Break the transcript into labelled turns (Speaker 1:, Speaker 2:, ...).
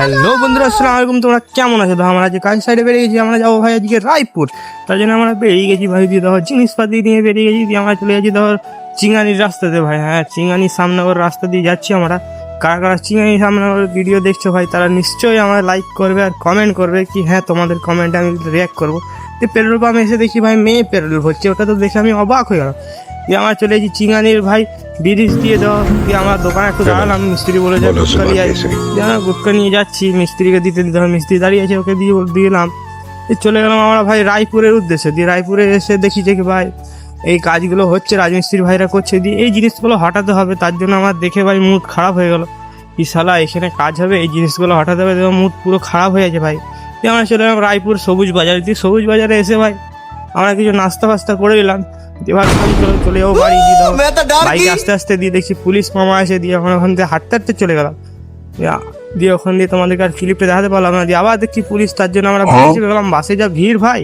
Speaker 1: Hello বন্ধুরা, আসসালামু আলাইকুম। তোমরা কেমন আছো? তো আমরা আজকে কাজ সাইডে বেরিয়ে গেছি। আমরা যাবো ভাই আজকে রায়পুর। তার জন্য আমরা বেরিয়ে গেছি ভাই, দিয়ে ধর জিনিসপাতি নিয়ে বেরিয়ে গেছি। দিয়ে আমরা চলে যাচ্ছি ধর চিঙ্গানির রাস্তাতে ভাই। হ্যাঁ, চিঙ্গানির সামনে ওর রাস্তা দিয়ে যাচ্ছি আমরা। কারা কারা চিঙ্গানির সামনে ওর ভিডিও দেখছো ভাই, তারা নিশ্চয়ই আমরা লাইক করবে আর কমেন্ট করবে কি হ্যাঁ, তোমাদের কমেন্টে আমি রিয়াক্ট করবো। তো পেট্রোল পাম্পে এসে দেখি ভাই মেয়ে পেট্রোল ভরছে, ওটা তো দেখে আমি অবাক হয়ে গেলাম। দিয়ে আমরা চলে যাচ্ছি চিঙ্গানির ভাই ব্রিজ দিয়ে দাও। দিয়ে আমার দোকানে একটু দাঁড়ালাম, মিস্ত্রি বলে যায় গুটকা নিয়ে আসি। দিয়ে আমরা গুটকা নিয়ে যাচ্ছি, মিস্ত্রিকে দিতে মিস্ত্রি দাঁড়িয়ে আছে, ওকে দিয়ে দিলাম। চলে গেলাম আমরা ভাই রায়পুরের উদ্দেশ্যে। দিয়ে রায়পুরে এসে দেখি যে কি ভাই এই কাজগুলো হচ্ছে, রাজমিস্ত্রি ভাইরা করছে। দিয়ে এই জিনিসগুলো হটাতে হবে, তার জন্য আমার দেখে ভাই মুড খারাপ হয়ে গেল। কি শালা এখানে কাজ হবে, এই জিনিসগুলো হটাতে হবে, মুড পুরো খারাপ হয়ে আছে ভাই। দিয়ে আমরা চলে গেলাম রায়পুর সবুজ বাজার। দিয়ে সবুজ বাজারে এসে ভাই আমরা কিছু নাস্তা ফাস্তা করে নিলাম। এবার চলে যাবো বাড়ি। বাইকে আস্তে আস্তে দিয়ে দেখছি পুলিশ মামা এসে, দিয়ে আমরা ওখান থেকে হাঁটতে হাঁটতে চলে গেলাম। দিয়ে ওখান দিয়ে তোমাদেরকে আর ক্লিপটা দেখাতে পারলাম না। দিয়ে আবার দেখছি পুলিশ, তার জন্য আমরা বাসে চলে গেলাম। বাসে যা ভিড় ভাই।